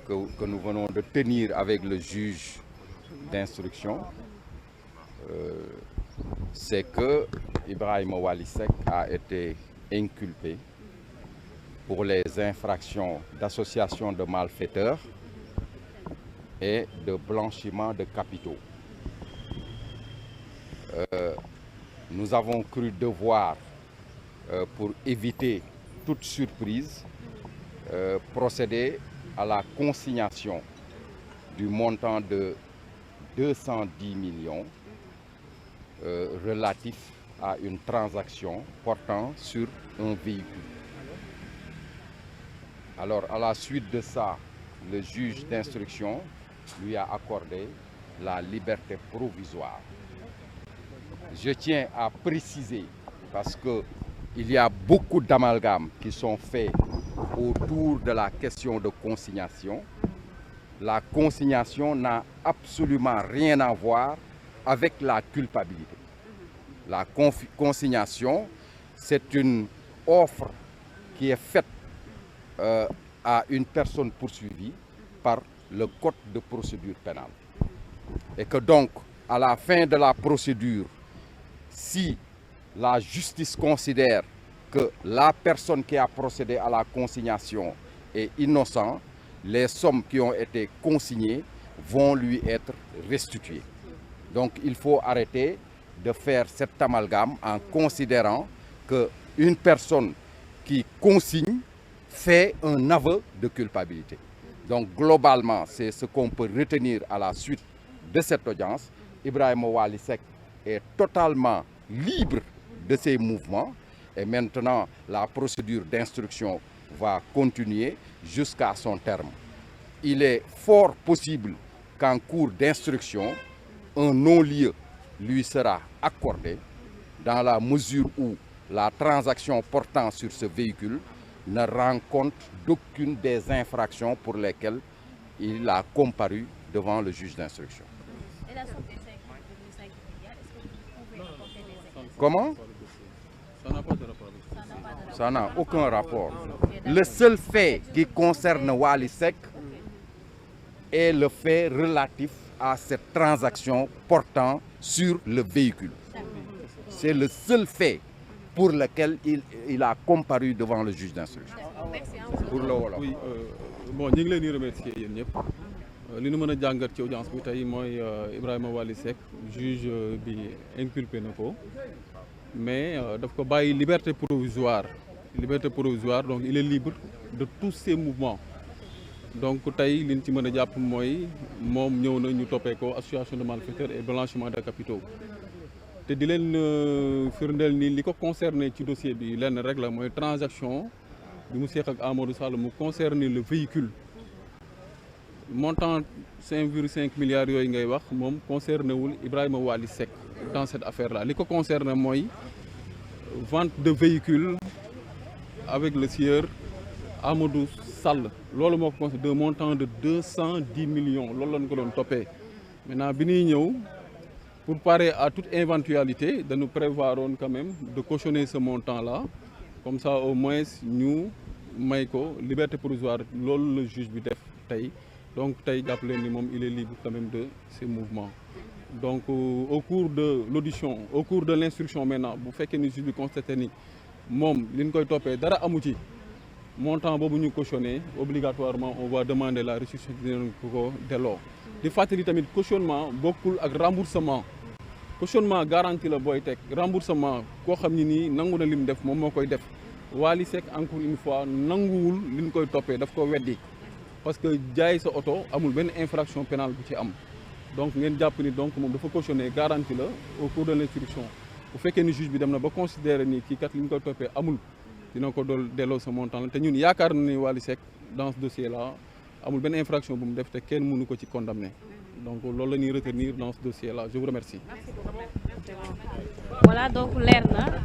que nous venons de tenir avec le juge d'instruction, c'est que Ibrahima Wali Seck a été inculpé pour les infractions d'association de malfaiteurs et de blanchiment de capitaux. Nous avons cru devoir, pour éviter toute surprise, procéder à la consignation du montant de 210 millions relatif à une transaction portant sur un véhicule. Alors, à la suite de ça, le juge d'instruction lui a accordé la liberté provisoire. Je tiens à préciser, parce qu'il y a beaucoup d'amalgames qui sont faits autour de la question de consignation. La consignation n'a absolument rien à voir avec la culpabilité. La consignation, c'est une offre qui est faite à une personne poursuivie par le code de procédure pénale. Et que donc, à la fin de la procédure, si la justice considère que la personne qui a procédé à la consignation est innocente, les sommes qui ont été consignées vont lui être restituées. Donc il faut arrêter de faire cet amalgame en considérant qu'une personne qui consigne fait un aveu de culpabilité. Donc globalement, c'est ce qu'on peut retenir à la suite de cette audience. Ibrahima Wali Seck est totalement libre de ses mouvements et maintenant la procédure d'instruction va continuer jusqu'à son terme. Il est fort possible qu'en cours d'instruction, un non-lieu lui sera accordé dans la mesure où la transaction portant sur ce véhicule ne rend compte d'aucune des infractions pour lesquelles il a comparu devant le juge d'instruction. Et la somme des 5 milliards, est-ce que vous pouvez apporter des exemples? Comment? Ça n'a pas de rapport. Ça n'a aucun rapport. Le seul fait qui concerne Wali Seck est le fait relatif à cette transaction portant sur le véhicule. C'est le seul fait pour lequel il a comparu devant le juge d'instruction. Pour le wolof. Oui, bon ñu ngi leen di remercier yéen ñëpp li nu mën a jàngat ci audience bi tey mooy Ibrahima Wali Seck juge bi inculpé na ko mais daf ko bàyyi liberté provisoire donc il est libre de tous ses mouvements donc tey li ñu ci mën a jàpp mooy moom ñëw na ñu toppee ko association de malfaiteurs et blanchiment de capitaux te di leen firndeel ni li ko concerné ci dossier bi lenn rek la mooy transaction bi mu seeq ak Amadou Sall mu concerné le véhicule montant 5,5 milliards yooyu ngay wax moom concerné wul Ibrahima Wali Seck dans cette affaire là li ko concerné mooy vente de véhicule avec le sieur Amadou Sall loolu moo ko concerné de montant de 210 millions loolu lañ ko doon toppee maintenant bi ñuy ñëw pour parer à toute éventualité dañu prévoir woon quand même de cautionner ce montant là comme ça au moins ñu may ko liberté provisoire loolu le juge bi def tey donc tey jàpp leen ni moom il est libre quand même de ses mouvements donc au cours de l'audition au cours de l'instruction maintenant bu fekkee ni juge bi constaté ni moom li ñu koy toppee dara amu ci montant boobu ñu cautionné obligatoirement on va demander la restitution dinañ ko delloo di fàttali tamit cautionnement bokkul ak remboursement cautionnement garantie la booy teg remboursement koo xam ni nii nangu na lim def moom moo koy def Wali Seck encore une fois nanguwul li ñu koy toppee daf ko weddi parce que jaay sa oto amul benn infraction pénale bu ci am donc ngeen jàpp ni donc moom dafa cautionné garantie la au cours de l'instruction bu fekkee ni juge bi dem na ba considérer ni kii kat li ñu koy toppee amul dina ko dool delloo sa montant la te ñun yaakaar na ni Wali Seck dans ce dossier là amul benn infraction bu mu def te kenn mënu ko ci condamner donc loolu la ñuy retenir dans ce dossier là je vous remercie. Voilà donc leer na.